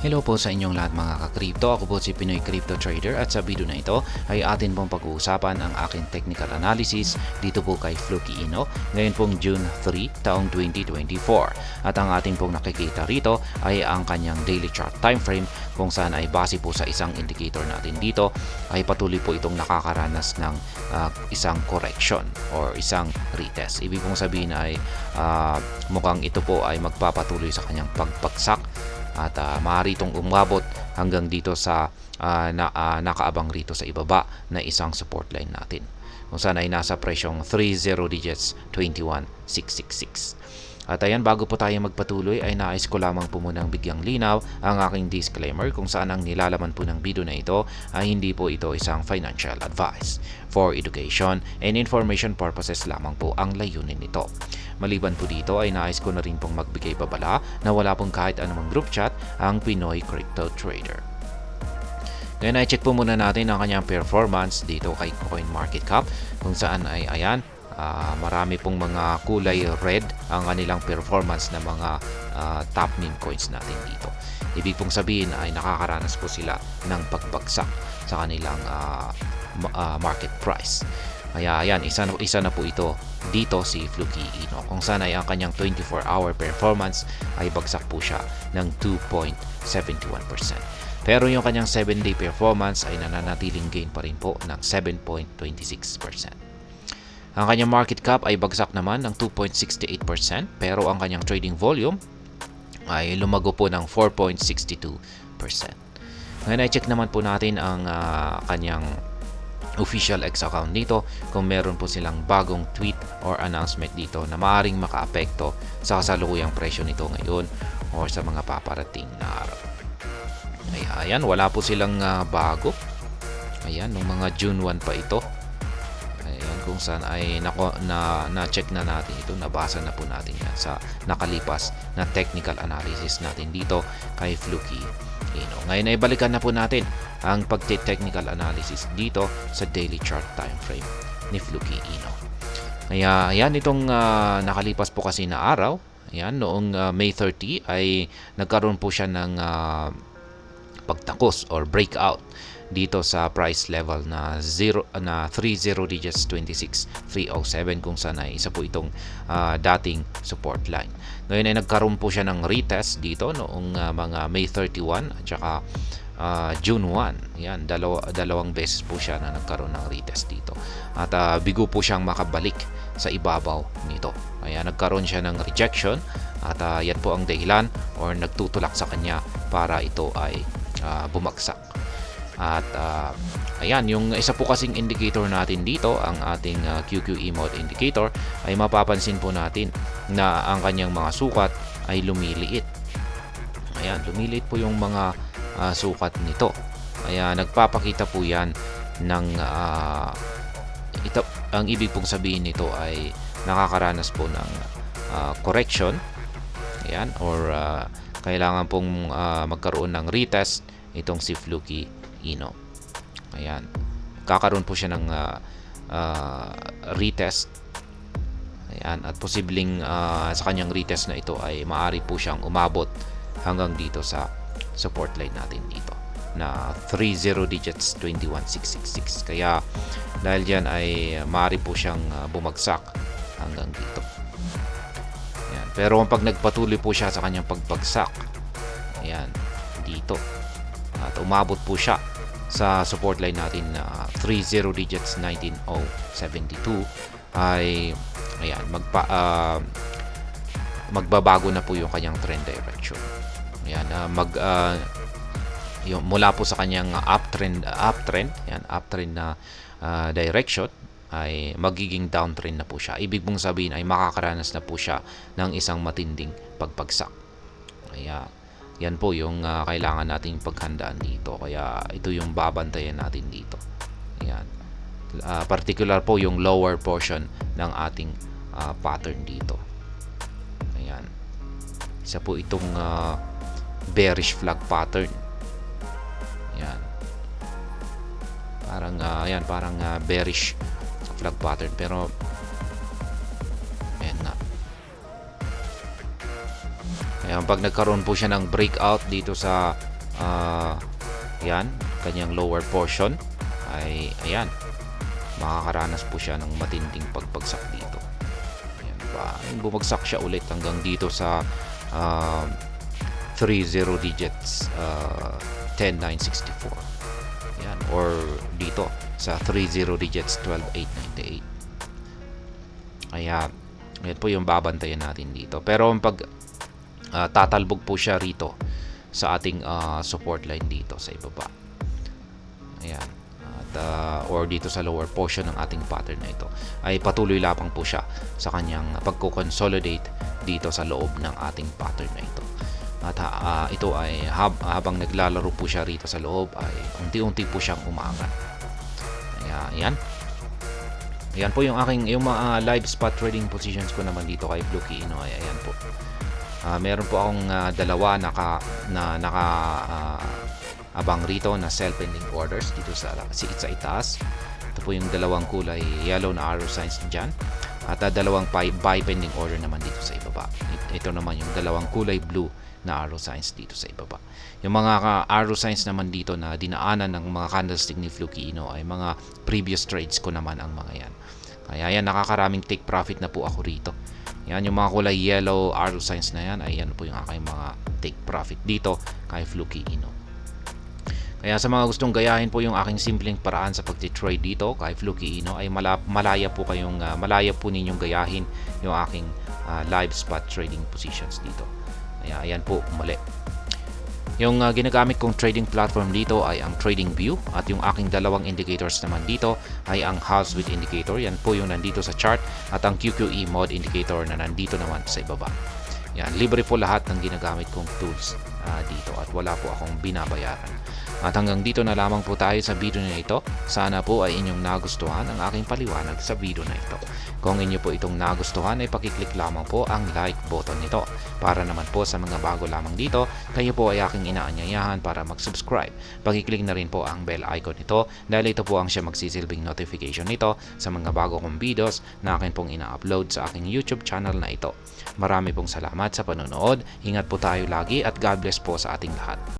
Hello po sa inyong lahat mga ka-crypto. Ako po si Pinoy Crypto Trader at sa video na ito ay atin pong pag-uusapan ang aking technical analysis dito po kay Fluky Ino ngayon pong June 3 taong 2024. At ang ating pong nakikita rito ay ang kanyang daily chart time frame kung saan ay base po sa isang indicator natin dito ay patuloy po itong nakakaranas ng isang correction or isang retest. Ibig pong sabihin ay mukhang ito po ay magpapatuloy sa kanyang pagpagsak at maaari itong umabot hanggang dito sa nakaabang rito sa ibaba na isang support line natin kung saan ay nasa presyong 30 digits 21666. At ayan, bago po tayo magpatuloy ay nais ko lamang po munang bigyang linaw ang aking disclaimer kung saan ang nilalaman po ng video na ito ay hindi po ito isang financial advice. For education and information purposes lamang po ang layunin nito. Maliban po dito ay nais ko na rin pong magbigay babala na wala pong kahit anumang group chat ang Pinoy Crypto Trader. Ngayon ay check po muna natin ang kanyang performance dito kay CoinMarketCap kung saan ay ayan, marami pong mga kulay red ang kanilang performance ng mga top meme coins natin dito. Ibig pong sabihin ay nakakaranas po sila ng pagbagsak sa kanilang market price. Kaya ayan, isa na po ito dito si Fluky Ino kung saan ay ang kanyang 24-hour performance ay bagsak po siya ng 2.71%. Pero yung kanyang 7-day performance ay nananatiling gain pa rin po ng 7.26%. Ang kanyang market cap ay bagsak naman ng 2.68% pero ang kanyang trading volume ay lumago po ng 4.62%. Ngayon ay check naman po natin ang kanyang official X account dito kung meron po silang bagong tweet or announcement dito na maaaring makaapekto sa kasalukuyang presyo nito ngayon or sa mga paparating na araw. Ayan, wala po silang bago. Ayan, nung mga June 1 pa ito. Ayan, kung saan ay na-check na natin ito, nabasa na po natin yan sa nakalipas na technical analysis natin dito kay Fluky Ino. Ngayon ay balikan na po natin ang pagte-technical analysis dito sa daily chart time frame ni Fluky Ino. Kaya ayan, itong nakalipas po kasi na araw, ayan, noong May 30 ay nagkaroon po siya ng pagtakos or breakout dito sa price level na 30 digits 26307 kung saan ay isa po itong dating support line. Ngayon ay nagkaroon po siya ng retest dito noong mga May 31 at saka June 1. Yan, dalawang beses po siya na nagkaroon ng retest dito. At bigo po siyang makabalik sa ibabaw nito. Kaya nagkaroon siya ng rejection at yan po ang dahilan or nagtutulak sa kanya para ito ay bumagsak. At ayan, yung isa po kasing indicator natin dito, ang ating QQE mode indicator, ay mapapansin po natin na ang kanyang mga sukat ay lumiliit. Ayan, lumiliit po yung mga sukat nito. Kaya nagpapakita po yan ng ito, ang ibig pong sabihin nito ay nakakaranas po ng correction. Ayan, or kailangan pong magkaroon ng retest itong si Fluky Ino. Ayan, kakaroon po siya ng retest. Ayan, at posibleng sa kanyang retest na ito ay maaari po siyang umabot hanggang dito sa support line natin dito na 30 digits 21666. Kaya dahil dyan ay maaari po siyang bumagsak hanggang dito. Ayan, pero pag nagpatuloy po siya sa kanyang pagbagsak, ayan, dito at umabot po siya sa support line natin na 30 digits 19072 ay ayan, magbabago na po yung kanyang trend direction. Ayan, yung mula po sa kanyang uptrend na direction ay magiging downtrend na po siya. Ibig mong sabihin ay makakaranas na po siya ng isang matinding pagpagsak. Kaya yan po yung kailangan nating paghandaan dito. Kaya ito yung babantayan natin dito. Ayan. Particular po yung lower portion ng ating pattern dito. Ayan. Isa po itong bearish flag pattern. Ayan. Parang bearish flag pattern pero ayan nga. Ayan, pag nagkaroon po siya ng breakout dito sa yan, kanyang lower portion ay ayan, makakaranas po siya ng matinding pagbagsak dito. Ayan ba, bumagsak siya ulit hanggang dito sa 30 digits, 10964. Yan, or dito sa 30 digits, 12898. Ayan, yan po yung babantayan natin dito. Pero pag tatalbog po siya rito sa ating support line dito sa ibaba. Ayan. At, or dito sa lower portion ng ating pattern na ito, ay patuloy lapang po siya sa kanyang pagko-consolidate dito sa loob ng ating pattern na ito. At ito ay habang naglalaro po siya rito sa loob ay unti-unti po siyang umaangat. Ayan. Ayan po yung aking mga live spot trading positions ko naman dito kay Fluky Ino. Ayan po. Meron po akong dalawa abang rito na sell pending orders dito sa itaas. Ito po yung dalawang kulay yellow na arrow signs dyan. At dalawang buy pending order naman dito sa ibaba. Ito naman yung dalawang kulay blue na arrow signs dito sa ibaba. Yung mga arrow signs naman dito na dinaanan ng mga candlestick ni Fluky Ino ay mga previous trades ko naman ang mga yan. Kaya yan, nakakaraming take profit na po ako rito. Yan, yung mga kulay yellow arrow signs na yan, ay yan po yung aking mga take profit dito kay Fluky Ino. Kaya sa mga gustong gayahin po yung aking simpleng paraan sa pag-trade dito kay Fluky Ino, ay malaya po ninyong gayahin yung aking live spot trading positions dito. Ayan po, muli. Yung ginagamit kong trading platform dito ay ang TradingView, at yung aking dalawang indicators naman dito ay ang House Width Indicator. Yan po yung nandito sa chart, at ang QQE Mod Indicator na nandito naman sa ibaba. Yan, libre po lahat ng ginagamit kong tools dito, at wala po akong binabayaran. At hanggang dito na lamang po tayo sa video na ito. Sana po ay inyong nagustuhan ang aking paliwanag sa video na ito. Kung inyo po itong nagustuhan ay pakiclick lamang po ang like button nito. Para naman po sa mga bago lamang dito, kayo po ay aking inaanyayahan para mag-subscribe. Pakiclick na rin po ang bell icon nito dahil ito po ang siya magsisilbing notification nito sa mga bago kong videos na akin pong ina-upload sa aking YouTube channel na ito. Marami pong salamat sa panonood. Ingat po tayo lagi at God bless po sa ating lahat.